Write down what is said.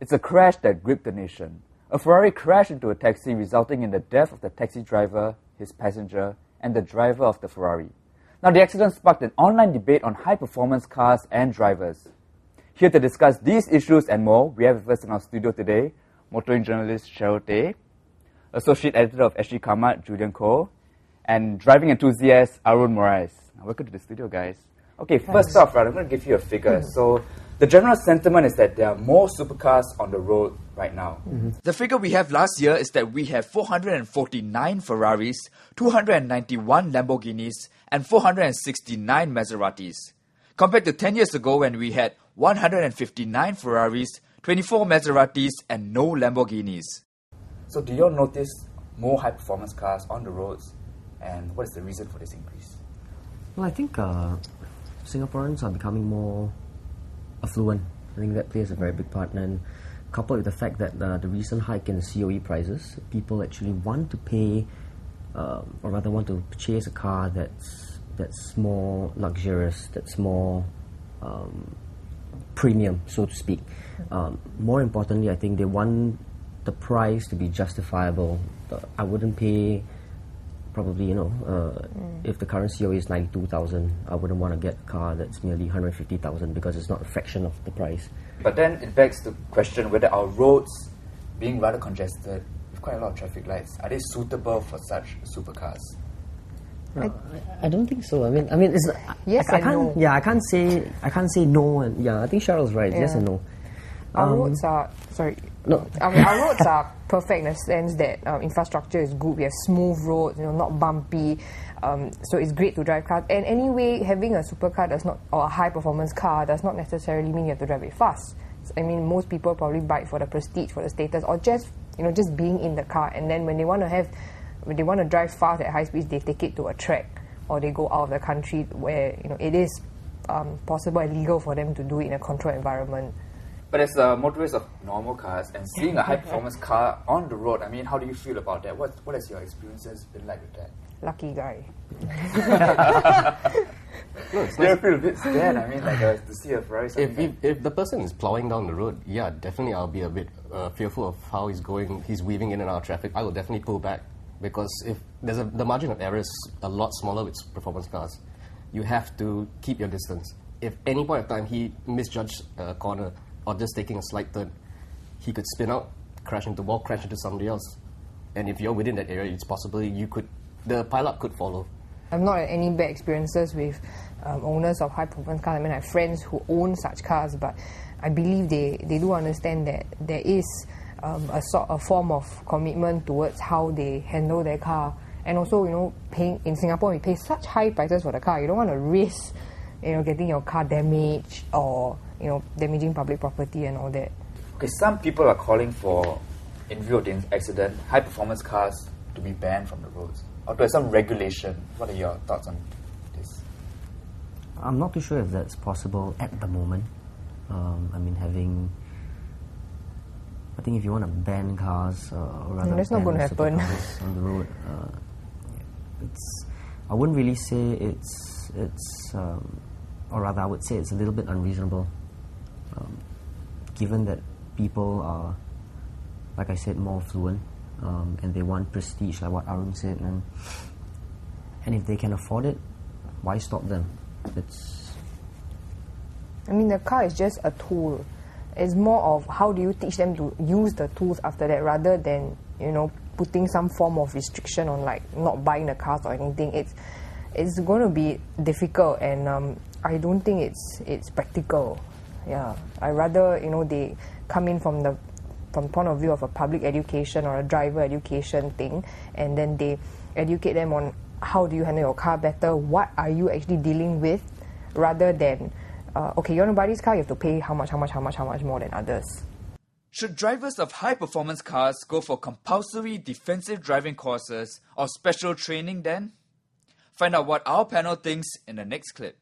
It's a crash that gripped the nation. A Ferrari crashed into a taxi, resulting in the death of the taxi driver, his passenger, and the driver of the Ferrari. Now, the accident sparked an online debate on high-performance cars and drivers. Here to discuss these issues and more, we have with us in our studio today, motoring journalist Cheryl Tay, associate editor of SG Kamat, Julian Koh, and driving enthusiast Arun Moraes. Welcome to the studio, guys. Okay, first off, I'm going to give you a figure. So, the general sentiment is that there are more supercars on the road right now. The figure we have last year is that we have 449 Ferraris, 291 Lamborghinis, and 469 Maseratis. Compared to 10 years ago when we had 159 Ferraris, 24 Maseratis, and no Lamborghinis. So do you all notice more high-performance cars on the roads, and what is the reason for this increase? Well, I think Singaporeans are becoming more affluent. I think that plays a very big part, and coupled with the fact that the recent hike in COE prices, people actually want to pay, or rather want to purchase a car that's more luxurious, that's more premium, so to speak. More importantly, I think they want the price to be justifiable. I wouldn't pay probably, if the current COE is 92,000, I wouldn't want to get a car that's merely 150,000 because it's not a fraction of the price. But then it begs the question whether our roads, being rather congested, with quite a lot of traffic lights, are they suitable for such supercars? I don't think so. I mean, it's yes I and can't. no. Yeah, I can't say no. And yeah, I think Cheryl's right. Yeah. Yes and no. Our roads are No. our roads are perfect in the sense that infrastructure is good. We have smooth roads, not bumpy. So it's great to drive cars. And anyway, having a supercar or a high performance car does not necessarily mean you have to drive it fast. I mean, most people probably buy it for the prestige, for the status, or just being in the car. And then when they want to drive fast at high speeds, they take it to a track, or they go out of the country where it is possible and legal for them to do it in a controlled environment. But as a motorist of normal cars and seeing a high-performance car on the road, I mean, how do you feel about that? What has your experiences been like with that? Lucky guy. Do you feel a bit scared? I mean, to see a Ferrari. If the person is plowing down the road, yeah, definitely I'll be a bit fearful of how he's weaving in and out of traffic. I will definitely pull back, because if the margin of error is a lot smaller with performance cars. You have to keep your distance. If any point of time he misjudged a corner or just taking a slight turn, he could spin out, crash into somebody else. And if you're within that area, it's possible the pileup could follow. I've not had any bad experiences with owners of high-performance cars. I mean, I have friends who own such cars, but I believe they do understand that there is a form of commitment towards how they handle their car. And also, paying in Singapore, we pay such high prices for the car. You don't want to risk, getting your car damaged or, damaging public property and all that. Okay, some people are calling for, in view of the accident, high-performance cars to be banned from the roads, or to have some regulation. What are your thoughts on this? I'm not too sure if that's possible at the moment. I think if you want to ban cars, or rather that's not going to happen on the road, I wouldn't really say or rather I would say it's a little bit unreasonable, given that people are, like I said, more affluent, and they want prestige, like what Arun said, and if they can afford it, why stop them? The car is just a tool. It's more of how do you teach them to use the tools after that, rather than putting some form of restriction on not buying the cars or anything. It's going to be difficult, and I don't think it's practical. Yeah, I rather they come in from point of view of a public education or a driver education thing, and then they educate them on how do you handle your car better, what are you actually dealing with, rather than okay, you want to buy this car, you have to pay how much more than others. Should drivers of high-performance cars go for compulsory defensive driving courses or special training then? Find out what our panel thinks in the next clip.